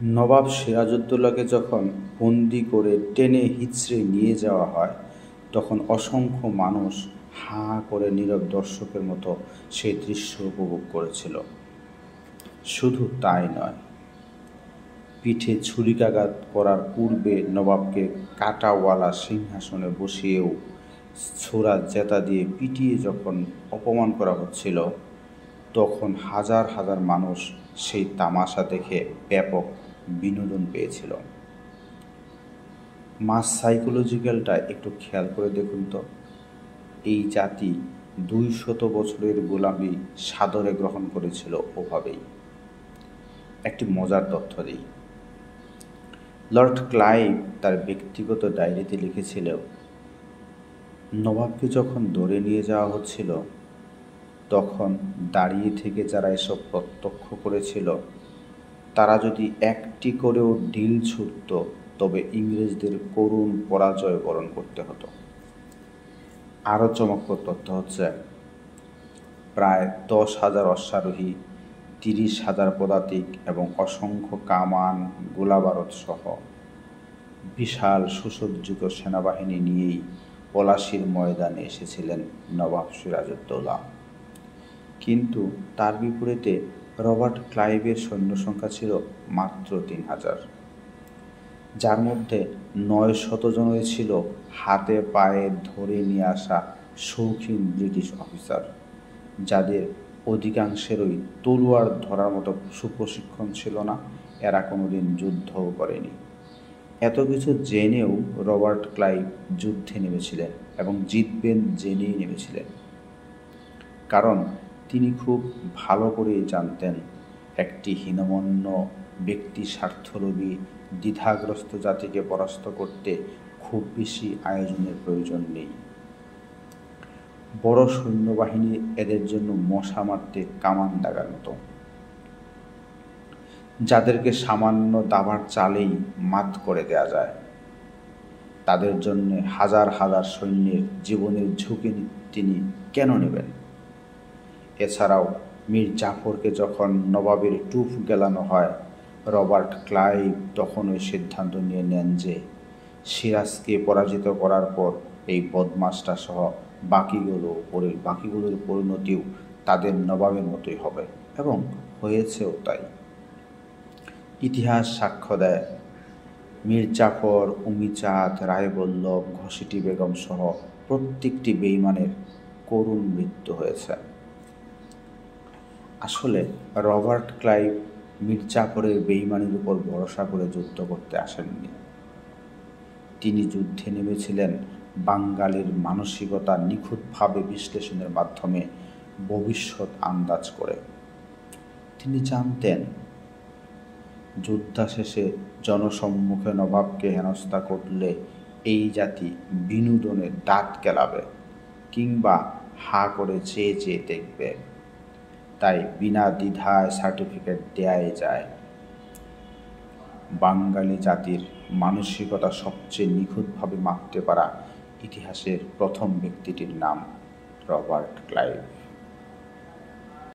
নবাব সিরাজউদ্দৌলাকে যখন বন্দি করে টেনে হিঁচড়ে নিয়ে যাওয়া হয়, তখন অসংখ্য মানুষ হাঁ করে নীরব দর্শকের মতো সেই দৃশ্য উপভোগ করেছিল। শুধু তাই নয়, পিঠে ছুরিকাঘাত করার পূর্বে নবাবকে কাঁটাওয়ালা সিংহাসনে বসিয়েও ছোরা জেতা দিয়ে পিটিয়ে যখন অপমান করা হচ্ছিল, তখন হাজার হাজার মানুষ সেই তামাশা দেখে ব্যাপক বিনোদন পেয়েছিল। মাস সাইকোলজিক্যালটা একটু খেয়াল করে দেখুন তো। এই জাতি 200 বছরের গোলামি সাদরে গ্রহণ করেছিল ওভাবেই। একটি মজার তথ্য দিই। লর্ড ক্লাইভ তার ব্যক্তিগত ডায়েরিতে লিখেছিল, নবাবকে যখন ধরে নিয়ে যাওয়া হচ্ছিল, তখন দাঁড়িয়ে থেকে যারা এসব প্রত্যক্ষ করেছিল, তারা যদি একটি করেও ঢিল ছুঁড়ত, তবে ইংরেজদের করুণ পরাজয় বরণ করতে হতো। আরও চমকপ্রদ তথ্য হচ্ছে, প্রায় 10,000 অশ্বারোহী, 30,000 পদাতিক এবং অসংখ্য কামান, গোলাবারুদ সহ বিশাল সুসজ্জিত সেনাবাহিনী নিয়েই পলাশীর ময়দানে এসেছিলেন নবাব সিরাজউদ্দৌলা। কিন্তু তার বিপরীতে রবার্ট ক্লাইভের সৈন্যসংখ্যা ছিল মাত্র 3,000, যার মধ্যে 900 জনই ছিল হাতে পায়ে ধরে নিয়ে আসা শৌখিন ব্রিটিশ অফিসার, যাদের অধিকাংশেরই তলোয়ার ধরার মতো সুপ্রশিক্ষণ ছিল না। এরা কোনোদিন যুদ্ধও করেনি। এত কিছু জেনেও রবার্ট ক্লাইভ যুদ্ধে নেমেছিলেন এবং জিতবেন জেনেই নেমেছিলেন, কারণ তিনি খুব ভালো করেই জানতেন একটি হীনমন্য ব্যক্তি স্বার্থলোভী দ্বিধাগ্রস্ত জাতিকে পরাস্ত করতে খুব বেশি আয়োজনের প্রয়োজন নেই। বড় সৈন্যবাহিনী এদের জন্য মশা মারতে কামান দাগার মতো, যাদেরকে সামান্য দাবার চালেই মাত করে দেয়া যায়। তাদের জন্য হাজার হাজার সৈন্যের জীবনের ঝুঁকি তিনি কেন নেবেন? এছাড়াও মীর জাফরকে যখন নবাবের টুপ গেলানো হয়, রবার্ট ক্লাইভ তখন ওই সিদ্ধান্ত নিয়ে নেন যে সিরাজকে পরাজিত করার পর এই বদমাশটা সহ বাকিগুলোর পরিণতিও তাদের নবাবের মতোই হবে, এবং হয়েছেও তাই। ইতিহাস সাক্ষ্য দেয়, মীর জাফর, উমিচাঁদ, রায়বল্লভ, ঘসিটি বেগম সহ প্রত্যেকটি বেঈমানের করুণ মৃত্যু হয়েছে। আসলে রবার্ট ক্লাইভ মীর জাফরের বেঈমানির উপর ভরসা করে যুদ্ধ করতে আসেননি। তিনি যুদ্ধে নেমেছিলেন বাঙালির মানসিকতা নিখুঁতভাবে বিশ্লেষণের মাধ্যমে ভবিষ্যৎ আন্দাজ করে। তিনি জানতেন, যুদ্ধা শেষে জনসম্মুখে নবাবকে হেনস্থা করলে এই জাতি বিনোদনে দাঁত কেলাবে কিংবা হা করে চেয়ে চেয়ে দেখবে। তাই বিনা দ্বিধায় সার্টিফিকেট দেয়াই যায়। বাঙালি জাতির মানসিকতা সবচেয়ে নিখুঁতভাবে মাপতে পারা ইতিহাসের প্রথম ব্যক্তিটির নাম রবার্ট ক্লাইভ।